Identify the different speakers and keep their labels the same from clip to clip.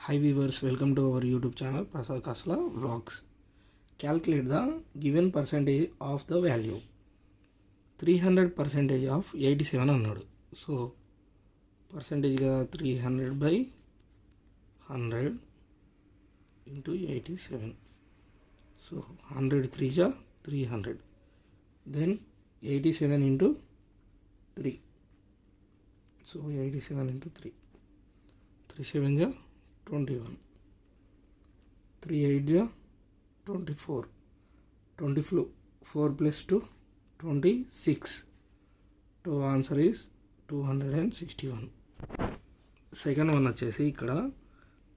Speaker 1: Hi viewers, welcome to our YouTube channel Prasad Kasla Vlogs. Calculate the given percentage of the value. 300 percentage of 87 అన్నాడు. So percentage గా 300 by 100 into 87. So 100 3 ja 300. Then 87 into 3. So 87 into 3. 3 7 ja 21. 3 8 ja 24. 24 plus 2 26. So answer is 261. Second one వచ్చేసి ఇక్కడ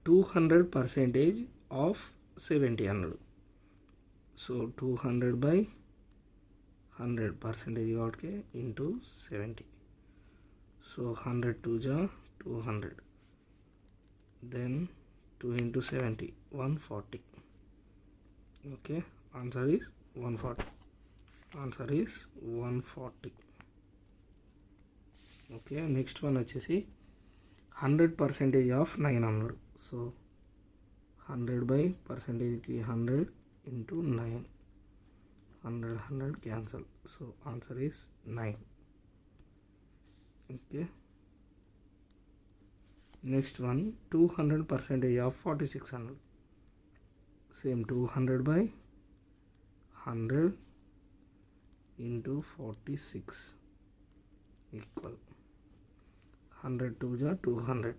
Speaker 1: 200 percentage of 70 అన్నాడు. So 200 by 100 percentage కాబట్టి into 70. So 100 2 ja 200. Then 2 into 70 140. Okay, answer is 140. Answer is 140. Okay, next one వచ్చేసి 100 percentage of 9 అన్నాడు. So 100 by percentage కి 100 into 9. 100 cancel. So answer is 9. Okay. Next one 200 percentage of 46 అన్నాడు. Same 200 by 100 into 46 equal 100 2 ja 200.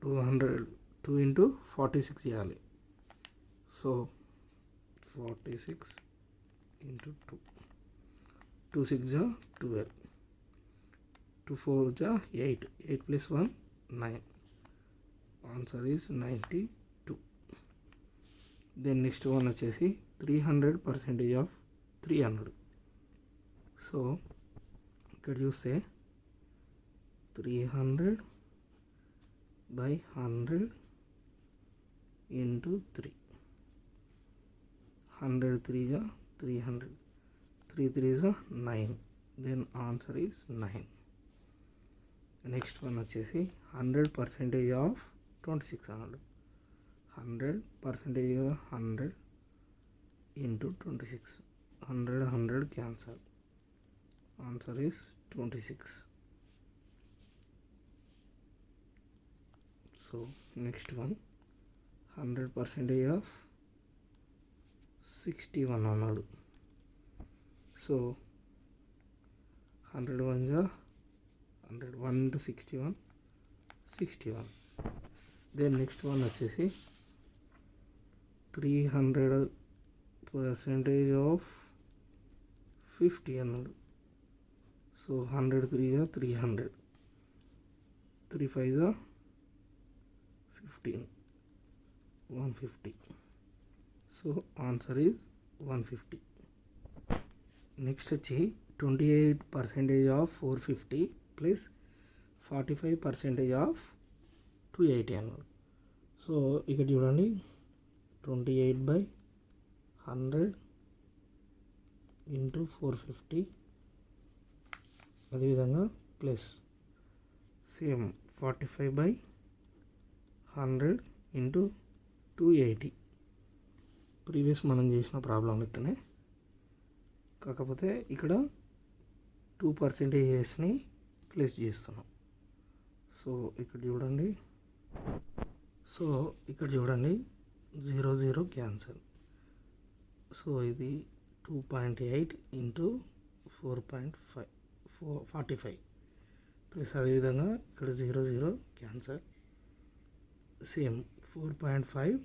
Speaker 1: 2 into 46 చేయాలి. So 46 into 2. 2 6 ja 12. 2 4 ja 8. 8 plus 1 9. Answer is 92. Then next one వచ్చేసి 300 percentage of 300. So ఇక్కడ చూస్తే 300 by 100 into 3. 100 3 ja 300. 3 3 is 9. Then answer is 9. Next one వచ్చేసి 100 percentage of 26 అన్నాడు. 100 percentage 100 into 26. 100 cancel. Answer is 26. So next one 100 percentage of 61 అన్నాడు. So 100 1 ja 100 1 into 61 61. Then next one వచ్చేసి 300 percentage of 50 అన్నాడు. So 100 3 ja 300. 3 5 ja 15. 150. So answer is 150. Next వచ్చి 28 percentage ఆఫ్ 450 plus 45 percentage of 280 అన్నాడు. So ఇక్కడ చూడండి 28 by 100 into 450 అదేవిధంగా plus same 45 by 100 into 280. Previous మనం చేసిన ప్రాబ్లం లెక్కనే, కాకపోతే ఇక్కడ 2 percentagesని ప్లస్ చేస్తున్నాం. సో ఇక్కడ చూడండి 0 0 క్యాన్సల్. సో ఇది 2.8 into 4.5 45 ప్లస్ అదేవిధంగా ఇక్కడ 0 0 cancel. Same 4.5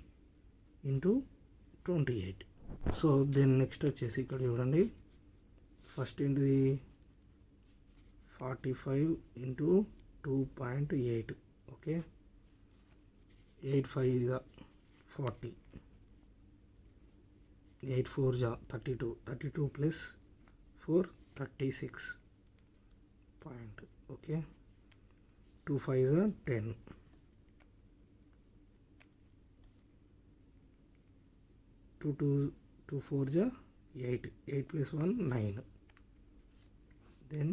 Speaker 1: into 28. So then next వచ్చేసి ఇక్కడ చూడండి ఫస్ట్ ఏంటిది 45 into 2.8. Okay, 8 5 ja 40. 8 4 ja 32. 32 plus 4 36 point. Okay, 2 5 ja 10. 2 4 ja 8. 8 plus 1 9. Then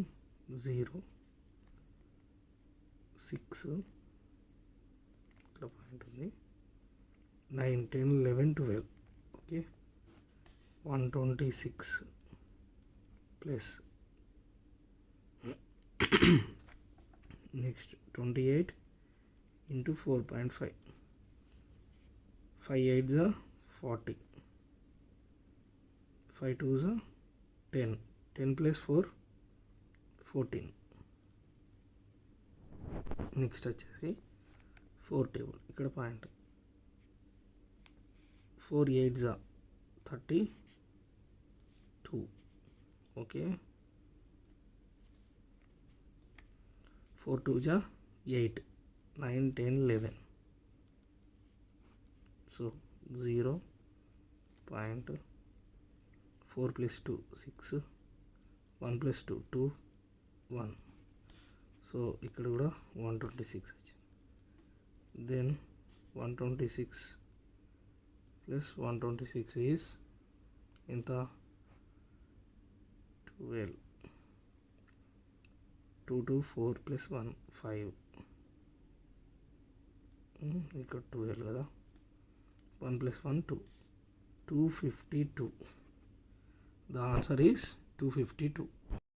Speaker 1: 0 6 ఇక్కడ పాయింట్ ఉంది. 9, 10, 11, 12. Okay, 126 plus next 28 into 4.5. 5 8s are 40. 5 2s are 10. 10 plus 4 14. Next వచ్చేసి 4 table. ఇక్కడ point 4 8s are 32. Okay, 4 2s are 8. 9 10 11. So 0.4 plus 2 6. 1 plus 2 2 1. So ఇక్కడ కూడా 126 వచ్చింది. Then 126 plus 126 is ఎంత? 12. 2 2 4 plus 1 5. ఇక్కడ 12 కదా. 1 plus 1 2. 252. The answer is 252.